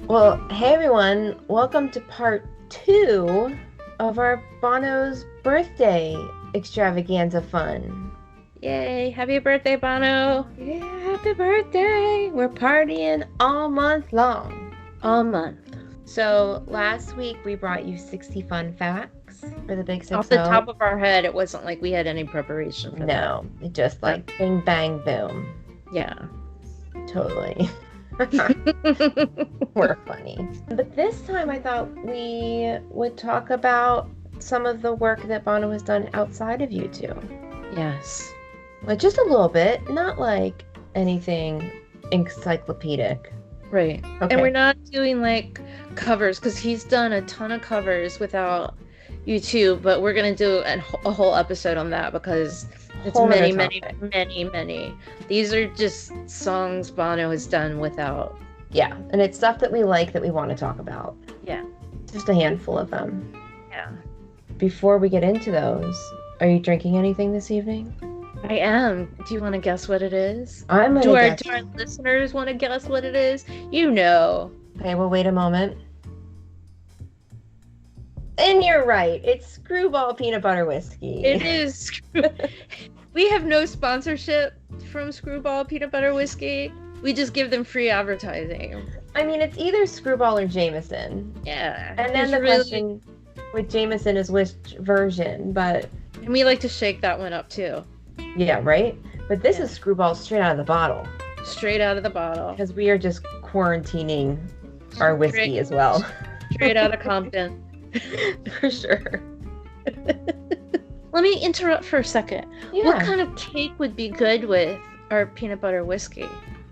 Well, hey everyone, welcome to part 2 of our Bono's birthday extravaganza fun. Yay! Happy birthday, Bono! Yeah, happy birthday! We're partying all month long. All month. So last week we brought you 60 fun facts for the Big 6 Off the top of our head, it wasn't like we had any preparation for that. No, it just like bing, bang, boom. Yeah. Totally. We're funny. But this time I thought we would talk about some of the work that Bono has done outside of YouTube. Yes. Like just a little bit, not like anything encyclopedic. Right. Okay. And we're not doing like covers because he's done a ton of covers without YouTube, but we're going to do a whole episode on that because it's many. These are just songs Bono has done without. Yeah, and it's stuff that we like that we want to talk about. Yeah. Just a handful of them. Yeah. Before we get into those, are you drinking anything this evening? I am. Do you want to guess what it is? Do our listeners want to guess what it is? You know. Okay, well, wait a moment. And you're right. It's Screwball Peanut Butter Whiskey. It is. We have no sponsorship from Screwball Peanut Butter Whiskey. We just give them free advertising. I mean, it's either Screwball or Jameson. Yeah. And then the question with Jameson is which version, but... And we like to shake that one up, too. Yeah, right? But this is Screwball straight out of the bottle. Straight out of the bottle. Because we are just quarantining our whiskey as well. Straight out of Compton. For sure. Let me interrupt for a second. Yeah. What kind of cake would be good with our peanut butter whiskey?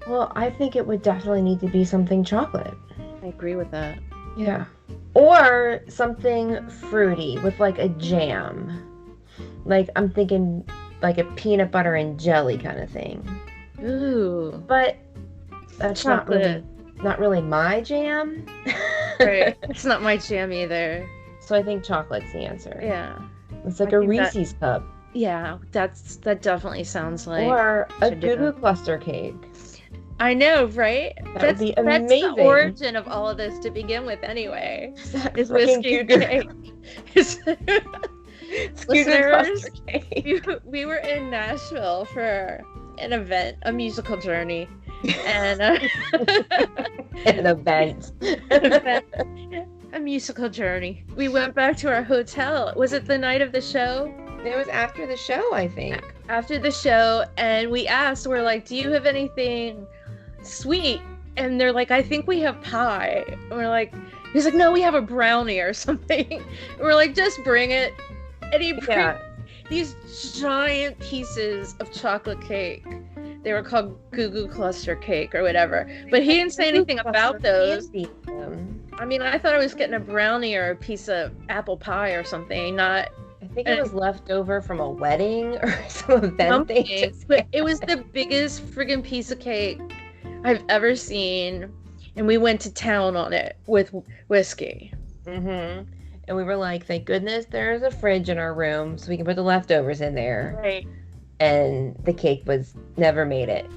Well, I think it would definitely need to be something chocolate. I agree with that. Yeah. Or something fruity with like a jam. Like, I'm thinking like a peanut butter and jelly kind of thing. Ooh. But that's chocolate. not really my jam. Right. It's not my jam either. So I think chocolate's the answer. Yeah. It's like a Reese's cup. Yeah, that definitely sounds like. Or a Goo Goo Cluster cake. I know, right? That would be amazing. That's the origin of all of this to begin with, anyway. Is whiskey cake. Listeners, we were in Nashville for an event, a musical journey, and an event. A musical journey. We went back to our hotel. Was it the night of the show? It was after the show, I think. After the show, and we asked, we're like, do you have anything sweet? And they're like, I think we have pie. And we're like, he's like, no, we have a brownie or something. And we're like, just bring it. And he brings these giant pieces of chocolate cake. They were called Goo Goo Cluster Cake or whatever. But he didn't say anything about those. I mean, I thought I was getting a brownie or a piece of apple pie or something. I think it was left over from a wedding or some event. But it was the biggest friggin' piece of cake I've ever seen. And we went to town on it with whiskey. Mm-hmm. And we were like, thank goodness there's a fridge in our room so we can put the leftovers in there. Right. And the cake never made it.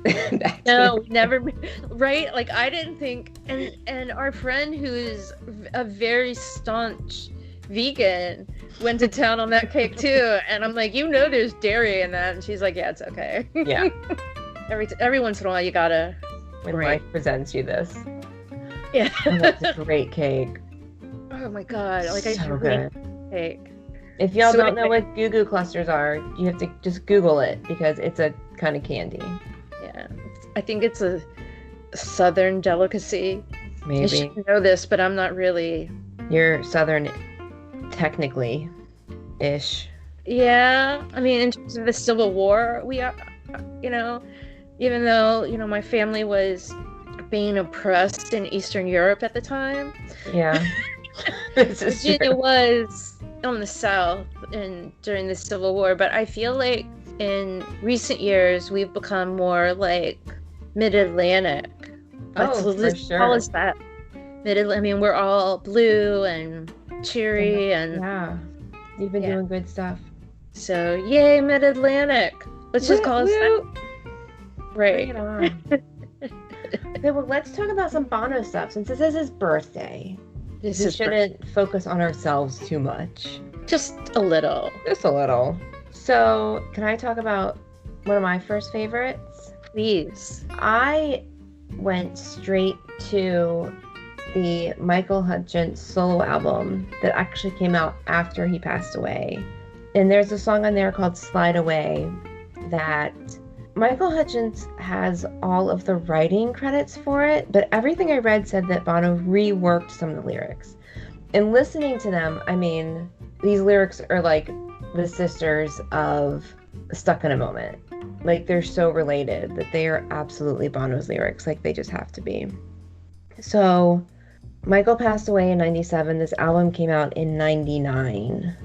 No, never. Right? Like, I didn't think. And our friend, who's a very staunch vegan, went to town on that cake too. And I'm like, there's dairy in that. And she's like, yeah, it's okay. Yeah. Every once in a while, you gotta. When life presents you this. Yeah. Oh, that's a great cake. Oh my god! Like, so good. Cake. If y'all don't know what Goo Goo Clusters are, you have to just Google it because it's a kind of candy. Yeah, I think it's a southern delicacy. Maybe. I should know this, but I'm not really. You're southern, technically, ish. Yeah, I mean, in terms of the Civil War, we are, even though my family was being oppressed in Eastern Europe at the time. Yeah. Virginia was on the South during the Civil War, but I feel like in recent years we've become more like Mid-Atlantic. For sure. Call us that. I mean, we're all blue and cheery and you've been doing good stuff. So yay, Mid-Atlantic. Let's just call us that. Right. Bring it on. Okay, well, let's talk about some Bono stuff since this is his birthday. We This is shouldn't focus on ourselves too much. just a little. Just a little. So, can I talk about one of my first favorites? Please. I went straight to the Michael Hutchens solo album that actually came out after he passed away. And there's a song on there called Slide Away that Michael Hutchens has all of the writing credits for it, but everything I read said that Bono reworked some of the lyrics. And listening to them, I mean, these lyrics are like the sisters of Stuck in a Moment. Like, they're so related that they are absolutely Bono's lyrics. Like, they just have to be. So, Michael passed away in 97. This album came out in 99.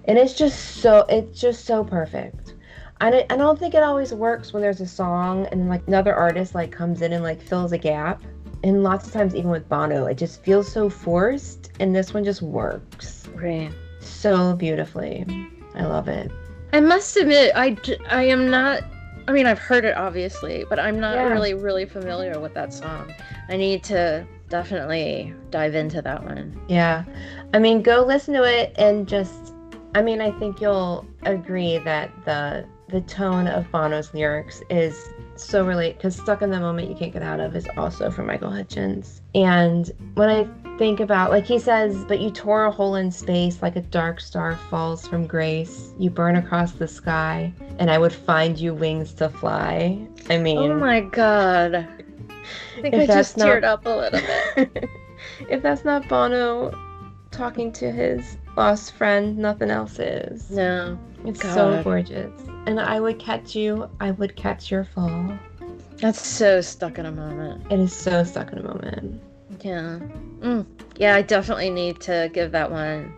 And it's just so perfect. I don't think it always works when there's a song and like another artist like comes in and like fills a gap. And lots of times, even with Bono, it just feels so forced. And this one just works. Right. So beautifully. I love it. I must admit, I am not, I mean, I've heard it obviously, but I'm not really familiar with that song. I need to definitely dive into that one. Yeah. I mean, go listen to it and just, I mean, I think you'll agree that the tone of Bono's lyrics is so related, because Stuck in the Moment You Can't Get Out Of is also from Michael Hutchens. And when I think about, like he says, but you tore a hole in space like a dark star falls from grace. You burn across the sky and I would find you wings to fly. I mean, oh my God. I think I just teared up a little bit. If that's not Bono talking to his lost friend, nothing else is. No. It's so gorgeous. And I would catch you, I would catch your fall. That's so Stuck in a Moment. It is so Stuck in a Moment. Yeah. Yeah, I definitely need to give that one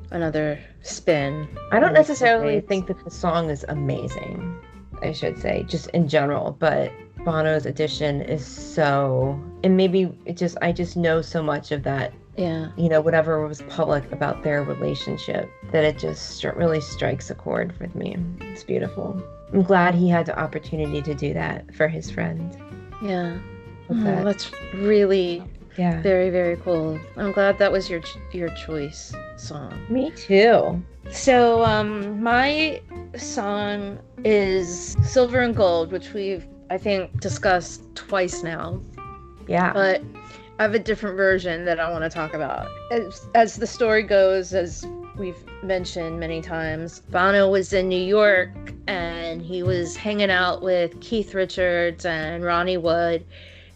another spin. I don't necessarily think that the song is amazing, I should say, just in general, but Bono's addition is so, and maybe I just know so much of that. Yeah. You know, whatever was public about their relationship, that it just really strikes a chord with me. It's beautiful. I'm glad he had the opportunity to do that for his friend. Yeah. That's really very, very cool. I'm glad that was your choice song. Me too. So my song is Silver and Gold, which we've, I think, discussed twice now. Yeah. But I have a different version that I want to talk about. As the story goes, as we've mentioned many times, Bono was in New York and he was hanging out with Keith Richards and Ronnie Wood,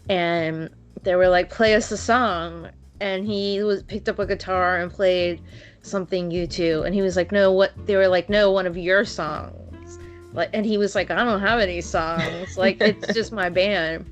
and they were like, play us a song. And he picked up a guitar and played something U2. And he was like, no, what? They were like, no, one of your songs. Like, and he was like, I don't have any songs. Like, it's just my band.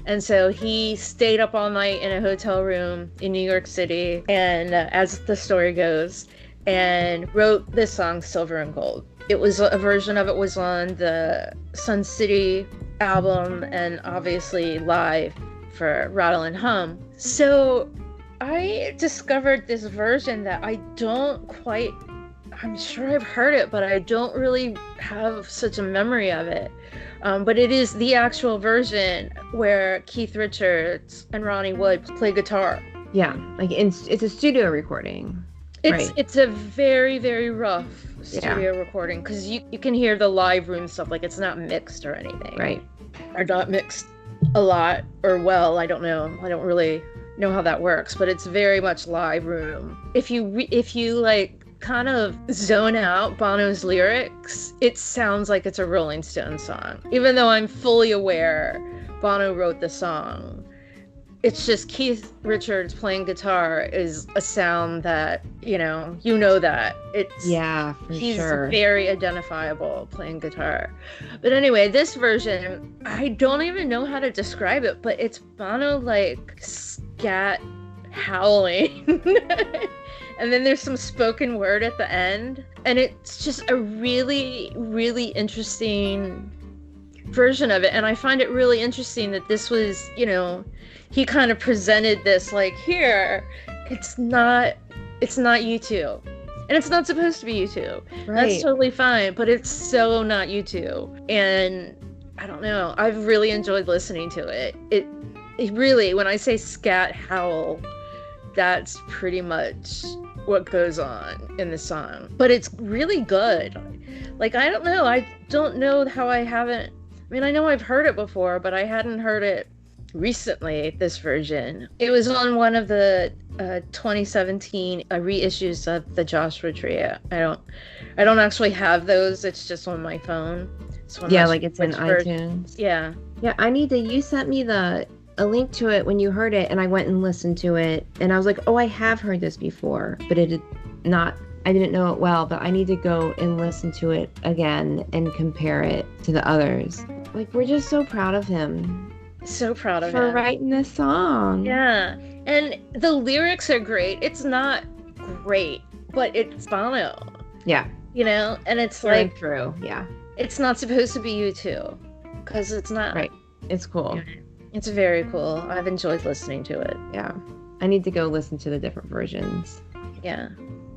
And so he stayed up all night in a hotel room in New York City, and as the story goes, and wrote this song, Silver and Gold. It was a version of it was on the Sun City album, and obviously live for Rattle and Hum. So I discovered this version that I'm sure I've heard it, but I don't really have such a memory of it. But it is the actual version where Keith Richards and Ronnie Wood play guitar. Yeah, like it's a studio recording. It's a very, very rough studio recording, because you can hear the live room stuff. Like, it's not mixed or anything. Right. Or not mixed a lot or well. I don't know. I don't really know how that works, but it's very much live room. If you like kind of zone out Bono's lyrics, it sounds like it's a Rolling Stones song. Even though I'm fully aware Bono wrote the song, it's just Keith Richards playing guitar is a sound that, you know that. He's very identifiable playing guitar. But anyway, this version, I don't even know how to describe it, but it's Bono like scat howling. And then there's some spoken word at the end. And it's just a really, really interesting version of it. And I find it really interesting that this was, he kind of presented this like, here, it's not U2. And it's not supposed to be U2. Right. That's totally fine. But it's so not U2. And I don't know. I've really enjoyed listening to it. really, when I say scat howl, that's pretty much what goes on in the song. But it's really good. Like, I don't know how I haven't, I mean, I know I've heard it before, but I hadn't heard it recently, this version. It was on one of the 2017 reissues of the Joshua Tree. I don't actually have those. It's just on my phone. Yeah, like it's in iTunes. Yeah. Yeah, you sent me a link to it when you heard it, and I went and listened to it, and I was like, oh, I have heard this before, but I didn't know it well, but I need to go and listen to it again and compare it to the others. Like, we're just so proud of him. So proud of him. For writing this song. Yeah. And the lyrics are great. It's not great, but it's Bono. Yeah. You know? And it's like true. Yeah. It's not supposed to be U2. Because it's not. Right. It's cool. It's very cool. I've enjoyed listening to it. Yeah. I need to go listen to the different versions. Yeah.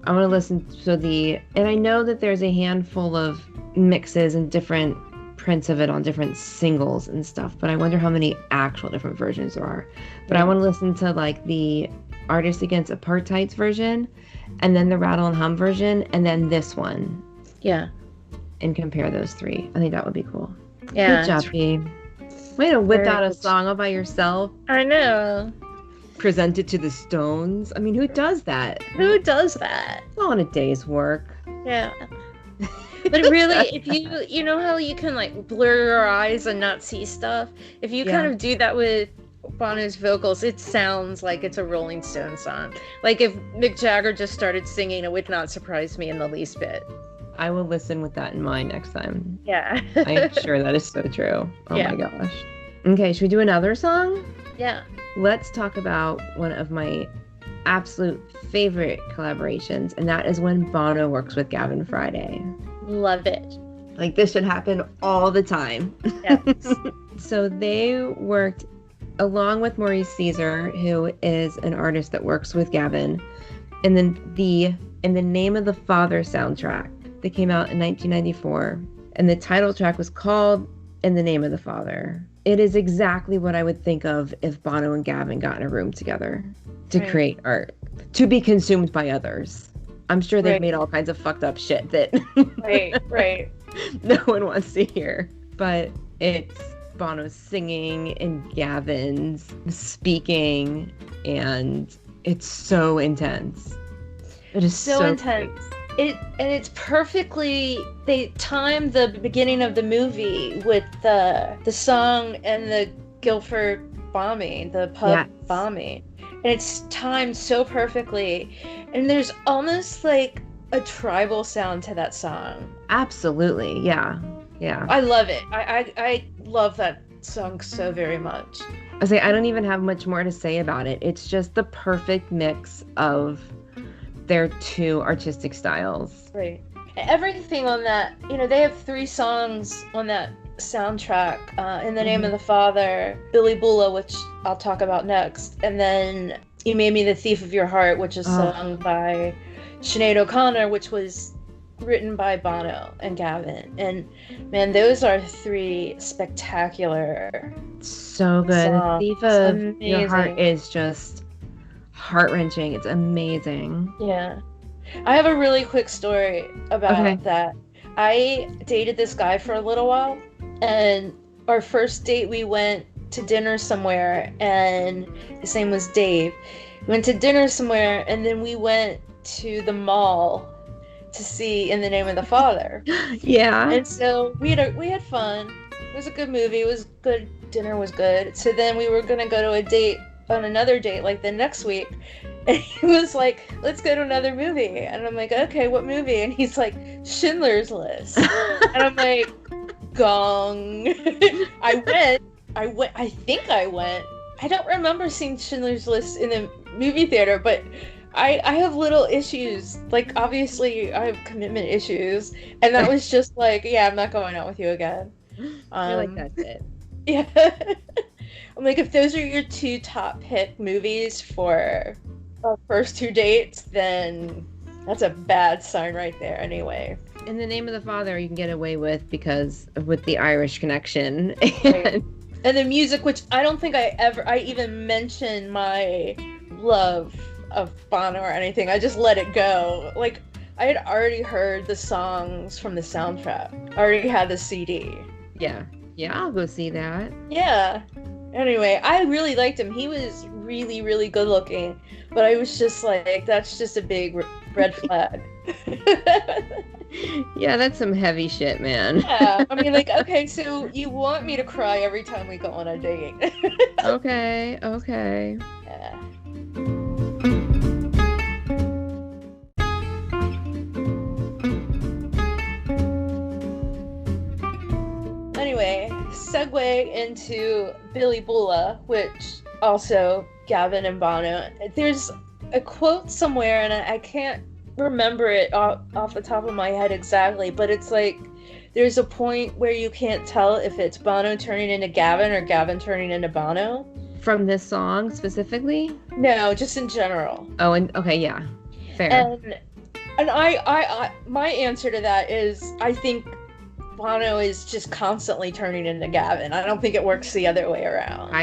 I want to listen to and I know that there's a handful of mixes and different prints of it on different singles and stuff, but I wonder how many actual different versions there are. But I want to listen to like the Artists Against Apartheid's version, and then the Rattle and Hum version, and then this one. Yeah. And compare those three. I think that would be cool. Yeah. Good job, Bea. Way to whip out a song all by yourself. I know. Present it to the Stones. I mean, who does that? Who does that? It's all in a day's work. Yeah. But really, if you know how you can like blur your eyes and not see stuff? If you kind of do that with Bono's vocals, it sounds like it's a Rolling Stones song. Like if Mick Jagger just started singing, it would not surprise me in the least bit. I will listen with that in mind next time. Yeah. I'm sure that is so true. Oh yeah. My gosh. Okay, should we do another song? Yeah. Let's talk about one of my absolute favorite collaborations, and that is when Bono works with Gavin Friday. Love it. Like, this should happen all the time. Yes. So they worked along with Maurice Caesar, who is an artist that works with Gavin, and then In the Name of the Father soundtrack that came out in 1994, and the title track was called In the Name of the Father. It is exactly what I would think of if Bono and Gavin got in a room together to create art, to be consumed by others. I'm sure they've made all kinds of fucked up shit that right. no one wants to hear. But it's Bono's singing and Gavin's speaking, and it's so intense. It is so intense. It's perfectly, they timed the beginning of the movie with the song and the Guildford bombing, the pub bombing. And it's timed so perfectly. And there's almost like a tribal sound to that song. Absolutely, yeah. Yeah. I love it. I love that song so very much. I don't even have much more to say about it. It's just the perfect mix of their two artistic styles. Right. Everything on that, they have 3 songs on that soundtrack. In the Name of the Father, Billy Boola, which I'll talk about next, and then You Made Me the Thief of Your Heart, which is sung by Sinead O'Connor, which was written by Bono and Gavin. And man, those are 3 spectacular so good. songs. The Thief of Your Heart is just heart-wrenching. It's amazing. Yeah. I have a really quick story about that. I dated this guy for a little while, and our first date, we went to dinner somewhere, and his name was Dave. We went to dinner somewhere, and then we went to the mall to see In the Name of the Father. Yeah. And so we had fun. It was a good movie. It was good. Dinner was good. So then we were gonna go on another date like the next week, and he was like, let's go to another movie. And I'm like, okay, what movie? And he's like, Schindler's List. And I'm like, gong. I think I went. I don't remember seeing Schindler's List in the movie theater, but I have little issues. Like, obviously I have commitment issues, and that was just like, yeah, I'm not going out with you again. You're like, that's it. Yeah. I'm like, if those are your 2 top pick movies for our first 2 dates, then that's a bad sign right there anyway. In the Name of the Father you can get away with because with the Irish connection. Right. And the music, which I don't think I even mentioned my love of Bono or anything. I just let it go. Like, I had already heard the songs from the soundtrack. I already had the CD. Yeah. Yeah, I'll go see that. Yeah. Anyway, I really liked him. He was really, really good looking. But I was just like, that's just a big red flag. Yeah, that's some heavy shit, man. Yeah. I mean, like, okay, so you want me to cry every time we go on a date. Okay. Yeah. Anyway, segue into Billy Boola, which also Gavin and Bono. There's a quote somewhere, and I can't remember it off the top of my head exactly, but it's like there's a point where you can't tell if it's Bono turning into Gavin or Gavin turning into Bono. From this song specifically? No, just in general. Oh, and okay, yeah. Fair. And I my answer to that is I think Bono is just constantly turning into Gavin. I don't think it works the other way around.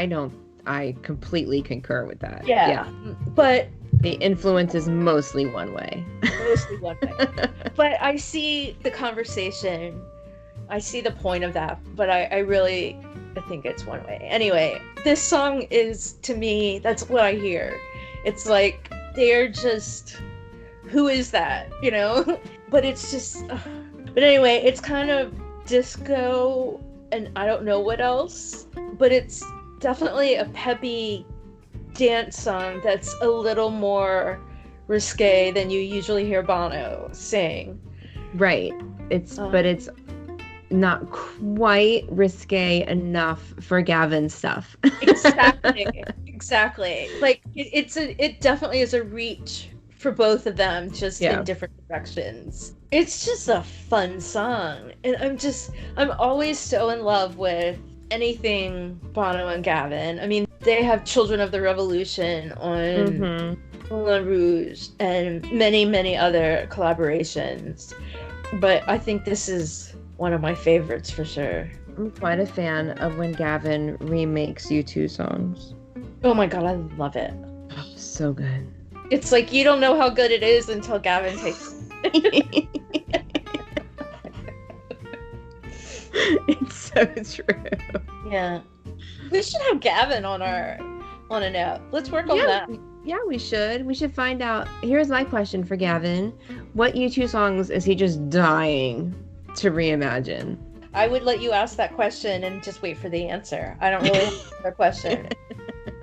I completely concur with that. Yeah. But the influence is mostly one way. But I see the conversation. I see the point of that. But I think it's one way. Anyway, this song is, to me, that's what I hear. It's like, they're just, who is that? You know? But it's just, but anyway, it's kind of disco and I don't know what else. But it's definitely a peppy dance song that's a little more risque than you usually hear Bono sing. Right. But it's not quite risque enough for Gavin's stuff. Exactly. Like it definitely is a reach for both of them, just in different directions. It's just a fun song, and I'm always so in love with anything Bono and Gavin. I mean, they have Children of the Revolution on Moulin Rouge and many, many other collaborations. But I think this is one of my favorites for sure. I'm quite a fan of when Gavin remakes U2 songs. Oh my god, I love it. Oh, so good. It's like you don't know how good it is until Gavin takes it. It's so true. Yeah. We should have Gavin on an app. Let's work on that. Yeah, we should. We should find out. Here's my question for Gavin. What U2 songs is he just dying to reimagine? I would let you ask that question and just wait for the answer. I don't really have a question.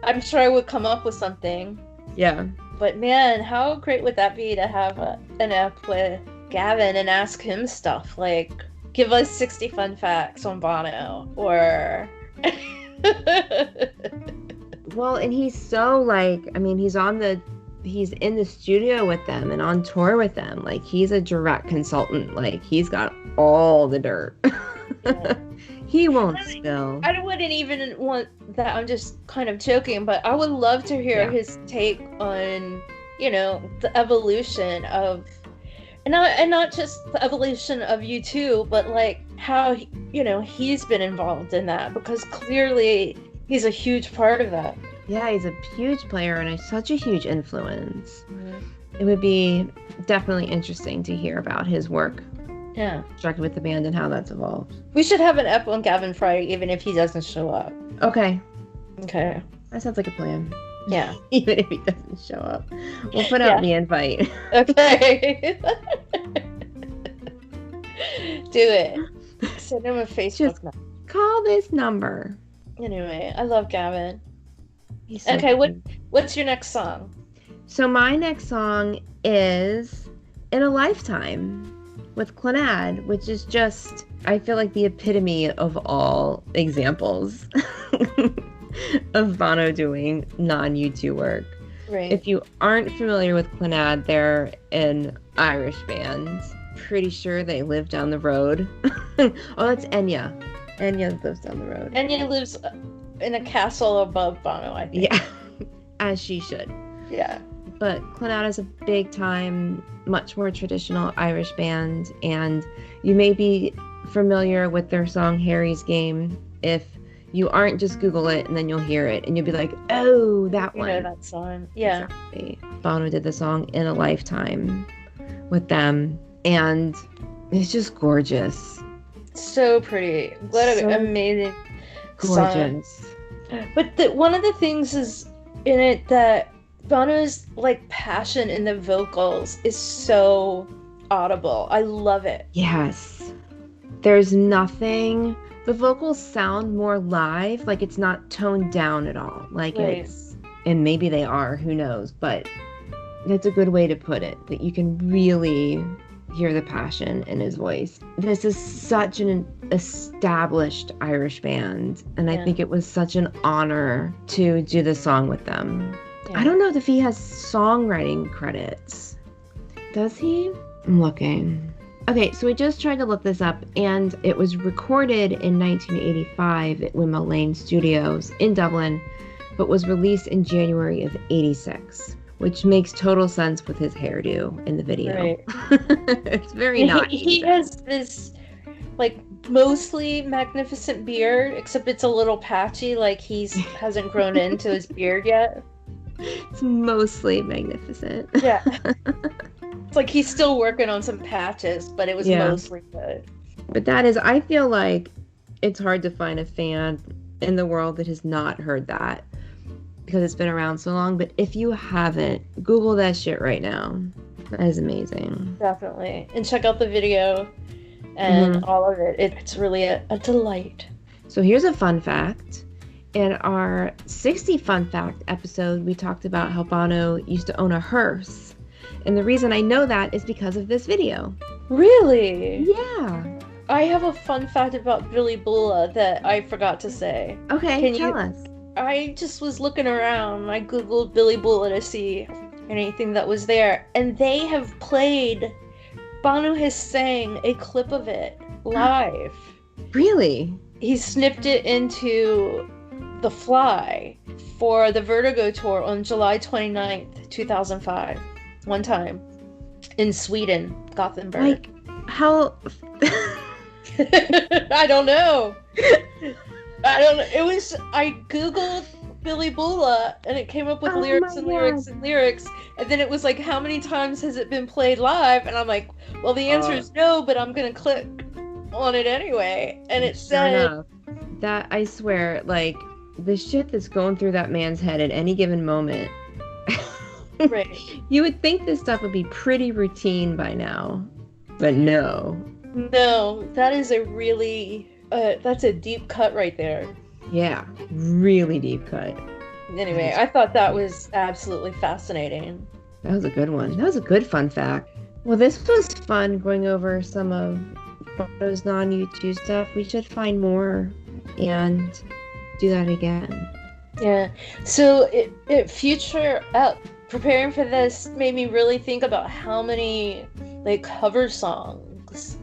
I'm sure I would come up with something. Yeah. But man, how great would that be to have an app with Gavin and ask him stuff like, give us 60 fun facts on Bono, or... Well, and he's so like, I mean, he's in the studio with them and on tour with them. Like, he's a direct consultant. Like, he's got all the dirt. Yeah. He won't spill. I wouldn't even want that. I'm just kind of joking, but I would love to hear his take on, the evolution of, and not just the evolution of U2, but like how, he's been involved in that, because clearly he's a huge part of that. Yeah, he's a huge player and such a huge influence. It would be definitely interesting to hear about his work. Yeah. Directly with the band and how that's evolved. We should have an ep on Gavin Friday, even if he doesn't show up. Okay. That sounds like a plan. Yeah. Even if he doesn't show up. We'll put out the invite. Okay. Do it. Send him a Facebook number. Call this number. Anyway, I love Gavin. So okay, what's your next song? So my next song is In a Lifetime with Clannad, which is just, I feel like the epitome of all examples of Bono doing non-U2 work. Right. If you aren't familiar with Clannad, they're an Irish band. Pretty sure they live down the road. Oh, that's Enya. Enya lives down the road. Enya lives in a castle above Bono, I think. Yeah, as she should. Yeah. But Clannad is a big time, much more traditional Irish band, and you may be familiar with their song Harry's Game if You aren't just Google it and then you'll hear it and you'll be like, oh, that You one. know that song. Yeah. Exactly. Bono did the song In a Lifetime with them, and it's just gorgeous. So pretty. What an amazing gorgeous song. But one of the things is in it that Bono's like passion in the vocals is so audible. I love it. Yes. There's nothing. The vocals sound more live, like it's not toned down at all. Like it's, and maybe they are, who knows, but that's a good way to put it, that you can really hear the passion in his voice. This is such an established Irish band, and I think it was such an honor to do the song with them. I don't know if he has songwriting credits. Does he? I'm looking. Okay, so we just tried to look this up, and it was recorded in 1985 at Windmill Lane Studios in Dublin, but was released in January of 86, which makes total sense with his hairdo in the video. Right. It's very not. He has this, like, mostly magnificent beard, except it's a little patchy, like he hasn't grown into his beard yet. It's mostly magnificent. Yeah. It's like he's still working on some patches, but it was mostly good. But that is, I feel like it's hard to find a fan in the world that has not heard that, because it's been around so long. But if you haven't, Google that shit right now. That is amazing. Definitely. And check out the video and all of it. It's really a delight. So here's a fun fact. In our 60 Fun Fact episode, we talked about how Bono used to own a hearse. And the reason I know that is because of this video. Really? Yeah. I have a fun fact about Billy Boola that I forgot to say. Okay, tell us. I just was looking around. I googled Billy Boola to see anything that was there. And they have played, Bono has sang a clip of it live. Really? He snipped it into The Fly for the Vertigo tour on July 29th, 2005. One time in Sweden, Gothenburg. Like, how? I don't know. It was, I googled Billy Boola and it came up with lyrics and lyrics and lyrics, and then it was like, how many times has it been played live? And I'm like, well, the answer is no, but I'm gonna click on it anyway. And it said that, I swear, like, the shit that's going through that man's head at any given moment. Right. You would think this stuff would be pretty routine by now, but no. No, that is a really, that's a deep cut right there. Yeah, really deep cut. Anyway, I thought that was absolutely fascinating. That was a good one. That was a good fun fact. Well, this was fun going over some of Bono's non-YouTube stuff. We should find more and do that again. Yeah. So future up. Preparing for this made me really think about how many like cover songs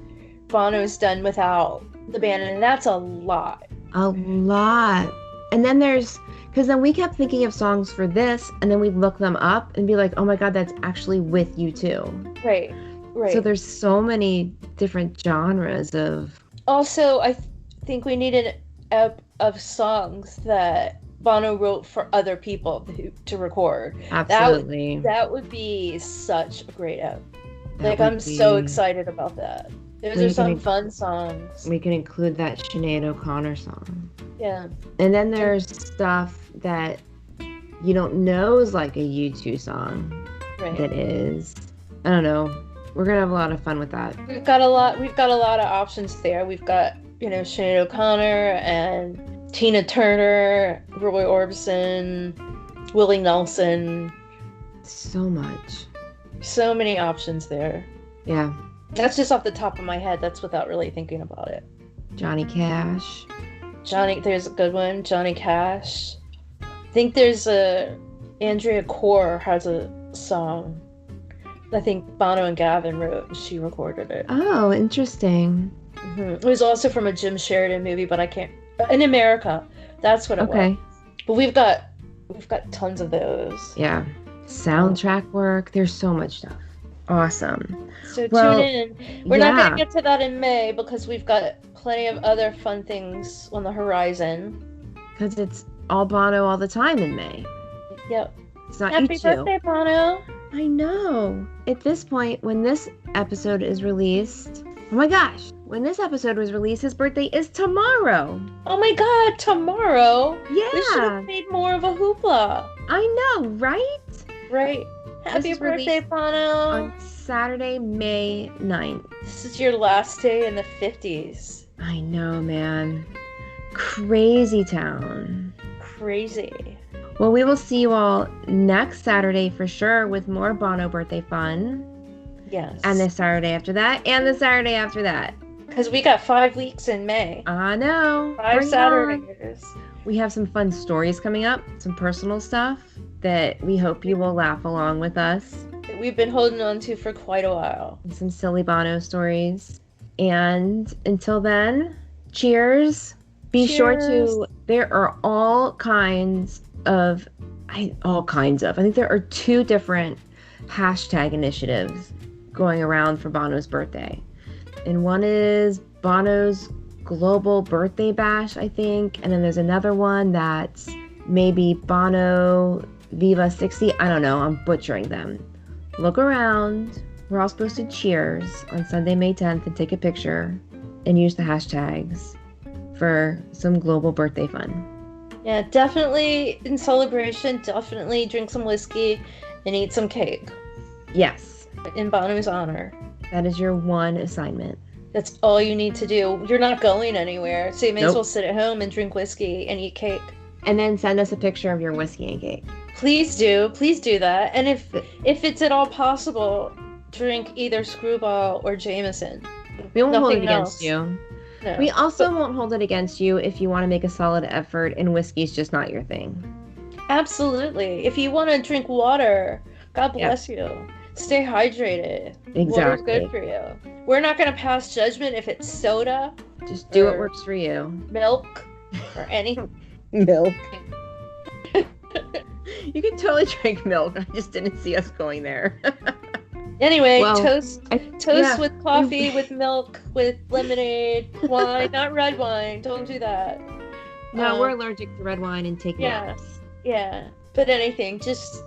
Bono's done without the band, and that's a lot. A lot. And then because then we kept thinking of songs for this, and then we'd look them up and be like, oh my god, that's actually with U2. Right. So there's so many different genres of. Also, I think we need an ep of songs that Bono wrote for other people to record. Absolutely. That would be such a great ep. Like, I'm so excited about that. Those are some fun songs. We can include that Sinead O'Connor song. Yeah. And then there's stuff that you don't know is like a U2 song. Right. That is. I don't know. We're gonna have a lot of fun with that. We've got a lot of options there. We've got, Sinead O'Connor and Tina Turner, Roy Orbison, Willie Nelson. So much. So many options there. Yeah. That's just off the top of my head. That's without really thinking about it. Johnny Cash. There's a good one. Johnny Cash. I think there's Andrea Corr has a song I think Bono and Gavin wrote, and she recorded it. Oh, interesting. Mm-hmm. It was also from a Jim Sheridan movie, but I can't. In America, that's what it was. But we've got tons of those. Yeah, soundtrack work. There's so much stuff. Awesome. So tune in. We're not gonna get to that in May because we've got plenty of other fun things on the horizon. Because it's all Bono all the time in May. Yep. It's not Happy you two. birthday, Bono. I know. At this point, when this episode is released, oh my gosh, when this episode was released, his birthday is tomorrow. Oh my God, tomorrow? Yeah. We should have made more of a hoopla. I know, right? Right. Happy is birthday, released Bono. On Saturday, May 9th. This is your last day in the 50s. I know, man. Crazy town. Crazy. Well, we will see you all next Saturday for sure with more Bono birthday fun. Yes. And the Saturday after that, and the Saturday after that. Because we got 5 weeks in May. I know. 5 Bring it Saturdays. on. We have some fun stories coming up, some personal stuff that we hope you will laugh along with us. That we've been holding on to for quite a while. Some silly Bono stories. And until then, cheers. Be sure to, there are all kinds of, I think there are 2 different hashtag initiatives going around for Bono's birthday. And one is Bono's Global Birthday Bash, I think. And then there's another one that's maybe Bono Viva 60. I don't know. I'm butchering them. Look around. We're all supposed to cheers on Sunday, May 10th and take a picture and use the hashtags for some global birthday fun. Yeah, definitely in celebration, definitely drink some whiskey and eat some cake. Yes. In Bono's honor. That is your one assignment. That's all you need to do. You're not going anywhere, so you may as Nope. well sit at home and drink whiskey and eat cake. And then send us a picture of your whiskey and cake. Please do that. And if it's at all possible, drink either Screwball or Jameson. We won't hold it Nothing against else. you. No. We also won't hold it against you if you want to make a solid effort and whiskey's just not your thing. Absolutely. If you want to drink water, God bless you. Stay hydrated. Exactly. Water's good for you. We're not going to pass judgment if it's soda, Just do what Or- works for you. milk, or anything. Milk. You can totally drink milk. I just didn't see us going there. Anyway, Well, toast yeah. with coffee, with milk, with lemonade, wine, not red wine. Don't do that. No, we're allergic to red wine and take yeah. naps. Yeah, but anything, just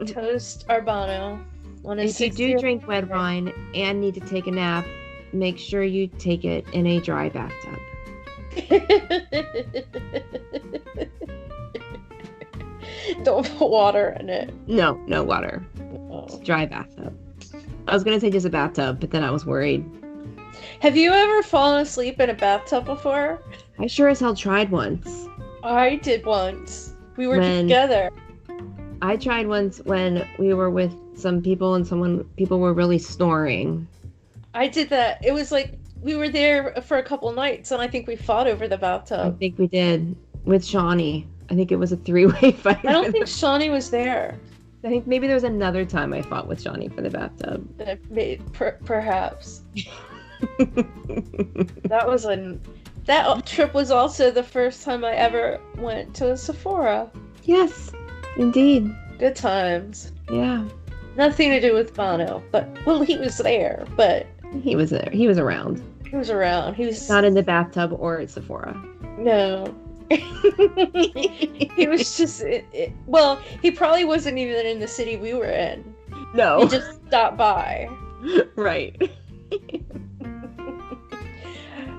toast our Bono on his If you do 60th drink red wine and need to take a nap, make sure you take it in a dry bathtub. Don't put water in it. No water. Oh. Dry bathtub. I was gonna say just a bathtub, but then I was worried. Have you ever fallen asleep in a bathtub before? I sure as hell tried once. I did once. We were When- together. I tried once when we were with some people and people were really snoring. I did that. It was like we were there for a couple nights, and I think we fought over the I bathtub. think we did with Shawnee. I think it was a 3-way fight. I don't think Shawnee was there. I think maybe there was another time I fought with Shawnee for the bathtub. Perhaps. That trip was also the first time I ever went to a Sephora. Yes, indeed. Good times. Yeah, Nothing to do with Bono, but well, he was there, but he was there. He was around. he was around. He was Not in the bathtub or at Sephora. no. He was just well, he probably wasn't even in the city we were in. No. He just stopped by. Right.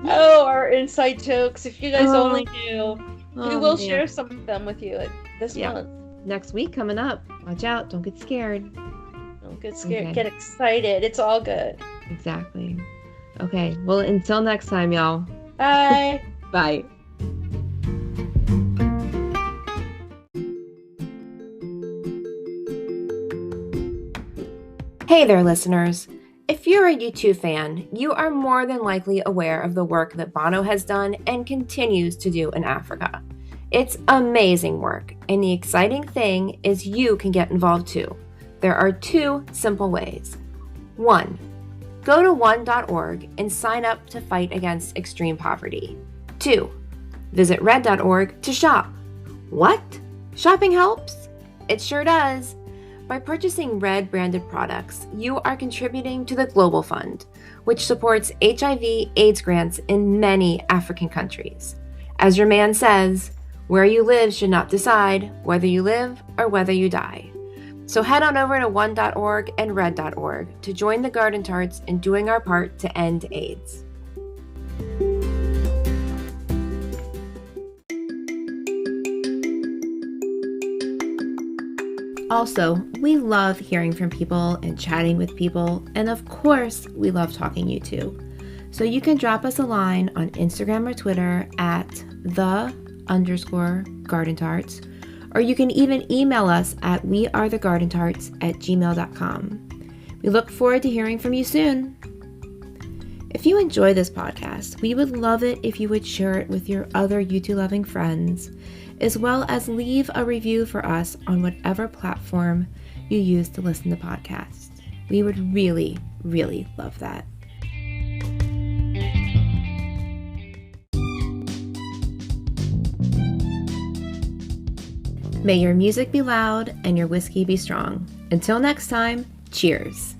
Oh, our inside jokes. If you guys only knew. We Oh, will man. share some of them with you this Yeah. month. Next week coming up. Watch out. Don't get scared. Don't get scared. Okay. Get excited. It's all good. Exactly. Okay. Well, until next time, y'all. Bye. Bye. Hey there, listeners. If you're a U2 fan, you are more than likely aware of the work that Bono has done and continues to do in Africa. It's amazing work, and the exciting thing is you can get involved too. There are 2 simple ways. 1. Go to one.org and sign up to fight against extreme poverty. 2. Visit red.org to shop. What? Shopping helps? It sure does. By purchasing Red branded products, you are contributing to the Global Fund, which supports HIV/AIDS grants in many African countries. As your man says, Where you live should not decide whether you live or whether you die. So head on over to one.org and red.org to join the Garden Tarts in doing our part to end AIDS. Also, we love hearing from people and chatting with people, and of course, we love talking you too. So you can drop us a line on Instagram or Twitter at _gardentarts, or you can even email us at wearethegardentarts@gmail.com. We look forward to hearing from you soon. If you enjoy this podcast, we would love it if you would share it with your other YouTube-loving friends, as well as leave a review for us on whatever platform you use to listen to podcasts. We would really, really love that. May your music be loud and your whiskey be strong. Until next time, cheers.